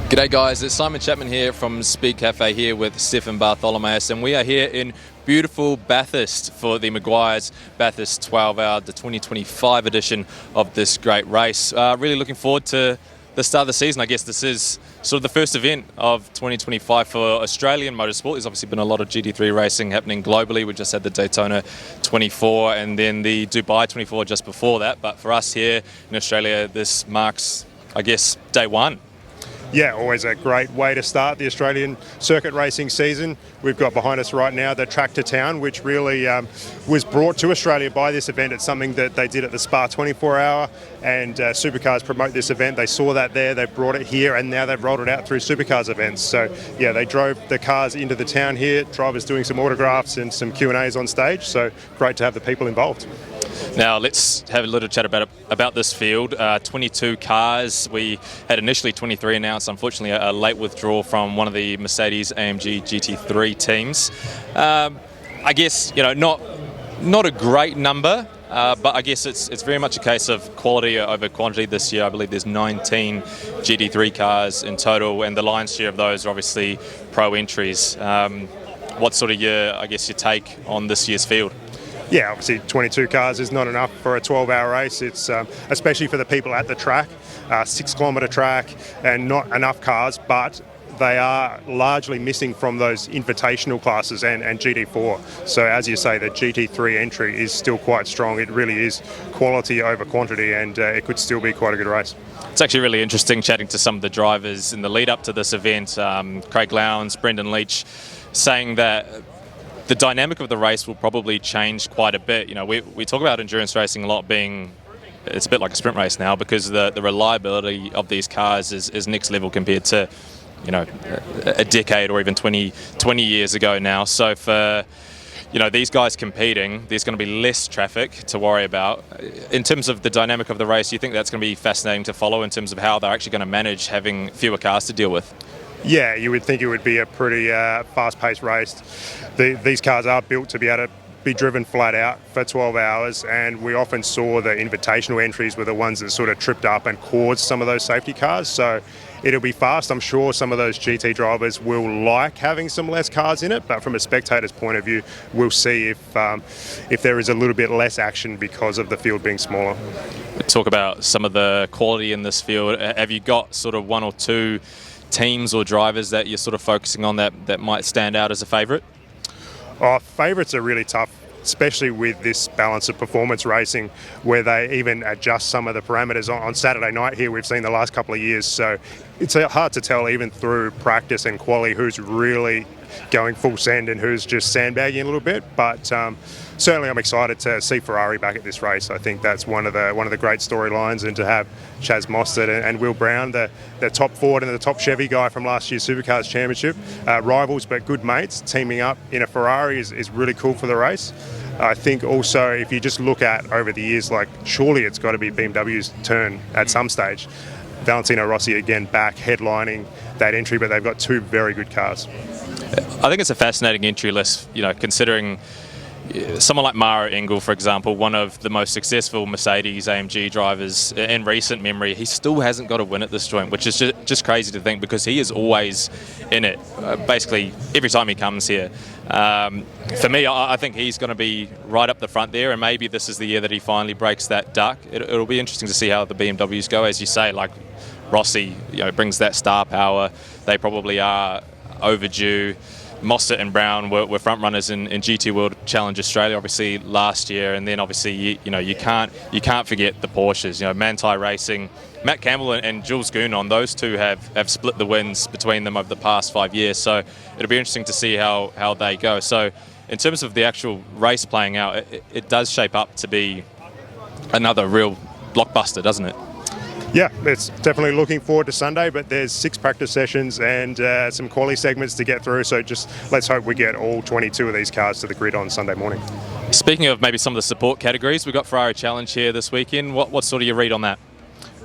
G'day guys, it's Simon Chapman here from Speed Cafe here with Stefan Bartholomeus, and we are here in beautiful Bathurst for the Maguire's Bathurst 12 Hour, the 2025 edition of this great race. Really looking forward to the start of the season. I guess this is sort of the first event of 2025 for Australian motorsport. There's obviously been a lot of GT3 racing happening globally. We just had the Daytona 24 and then the Dubai 24 just before that. But for us here in Australia, this marks, I guess, day one. Yeah, always a great way to start the Australian circuit racing season. We've got behind us right now the Track to Town, which really was brought to Australia by this event. It's something that they did at the Spa 24 Hour, and Supercars promote this event. They saw that there, they brought it here, and now they've rolled it out through Supercars events. So yeah, they drove the cars into the town here, drivers doing some autographs and some Q&As on stage. So great to have the people involved. Now let's have a little chat about this field. 22 cars. We had initially 23 announced. Unfortunately, a late withdrawal from one of the Mercedes AMG GT3 teams. I guess not a great number, but I guess it's very much a case of quality over quantity this year. I believe there's 19 GT3 cars in total, and the lion's share of those are obviously pro entries. What's sort of your take on this year's field? Yeah, obviously 22 cars is not enough for a 12-hour race. It's especially for the people at the track, 6-kilometre track, and not enough cars, but they are largely missing from those invitational classes and GT4. So as you say, the GT3 entry is still quite strong. It really is quality over quantity, and it could still be quite a good race. It's actually really interesting chatting to some of the drivers in the lead up to this event. Craig Lowndes, Brendan Leach, saying that the dynamic of the race will probably change quite a bit. We talk about endurance racing a lot being, it's a bit like a sprint race now, because the reliability of these cars is next level compared to, a decade or even 20 years ago now. So for, these guys competing, there's going to be less traffic to worry about. In terms of the dynamic of the race, you think that's going to be fascinating to follow in terms of how they're actually going to manage having fewer cars to deal with? Yeah, you would think it would be a pretty fast-paced race. These cars are built to be able to be driven flat out for 12 hours, and we often saw the invitational entries were the ones that sort of tripped up and caused some of those safety cars. So it'll be fast. I'm sure some of those GT drivers will like having some less cars in it, but from a spectator's point of view, we'll see if there is a little bit less action because of the field being smaller. Talk about some of the quality in this field. Have you got sort of one or two teams or drivers that you're sort of focusing on that might stand out as a favourite? Favourites are really tough, especially with this balance of performance racing where they even adjust some of the parameters. On Saturday night here, we've seen the last couple of years, so it's hard to tell even through practice and quali who's really going full send and who's just sandbagging a little bit. But certainly I'm excited to see Ferrari back at this race. I think that's one of the great storylines, and to have Chaz Mostert and Will Brown, the top Ford and the top Chevy guy from last year's Supercars Championship, rivals but good mates, teaming up in a Ferrari is really cool for the race. I think also if you just look at over the years, like surely it's got to be BMW's turn at some stage. Valentino Rossi again back headlining that entry, but they've got two very good cars. I think it's a fascinating entry list, considering someone like Maro Engel, for example, one of the most successful Mercedes AMG drivers in recent memory, he still hasn't got a win at this joint, which is just crazy to think, because he is always in it, basically every time he comes here. For me, I think he's going to be right up the front there, and maybe this is the year that he finally breaks that duck. It'll be interesting to see how the BMWs go. As you say, like Rossi, brings that star power. They probably are overdue. Mostert and Brown were front runners in GT World Challenge Australia, obviously last year, and then obviously you can't forget the Porsches. Manthey Racing, Matt Campbell and Jules Gounon, those two have split the wins between them over the past 5 years. So it'll be interesting to see how they go. So in terms of the actual race playing out, it does shape up to be another real blockbuster, doesn't it? Yeah, it's definitely looking forward to Sunday, but there's 6 practice sessions and some quali segments to get through, so just let's hope we get all 22 of these cars to the grid on Sunday morning. Speaking of maybe some of the support categories, we've got Ferrari Challenge here this weekend. What's sort of your read on that?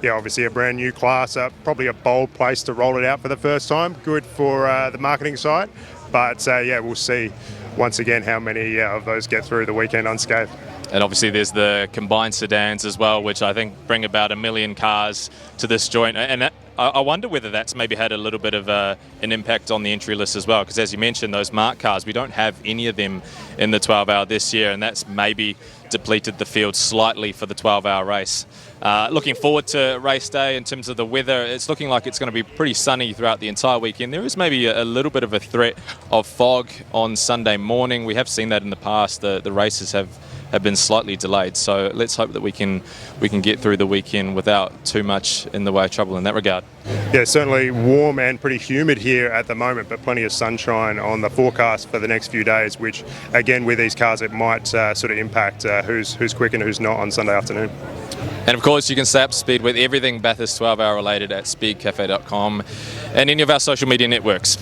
Yeah, obviously a brand new class, probably a bold place to roll it out for the first time. Good for the marketing side, but yeah, we'll see once again how many of those get through the weekend unscathed. And obviously there's the combined sedans as well, which I think bring about 1 million cars to this joint. And I wonder whether that's maybe had a little bit of an impact on the entry list as well, because as you mentioned, those marked cars, we don't have any of them in the 12-hour this year, and that's maybe depleted the field slightly for the 12-hour race. Looking forward to race day in terms of the weather. It's looking like it's going to be pretty sunny throughout the entire weekend. There is maybe a little bit of a threat of fog on Sunday morning. We have seen that in the past. The races have been slightly delayed, so let's hope that we can get through the weekend without too much in the way of trouble in that regard. Yeah, certainly warm and pretty humid here at the moment, but plenty of sunshine on the forecast for the next few days, which again with these cars it might sort of impact who's quick and who's not on Sunday afternoon. And of course you can stay up to speed with everything Bathurst 12-hour related at speedcafe.com and any of our social media networks.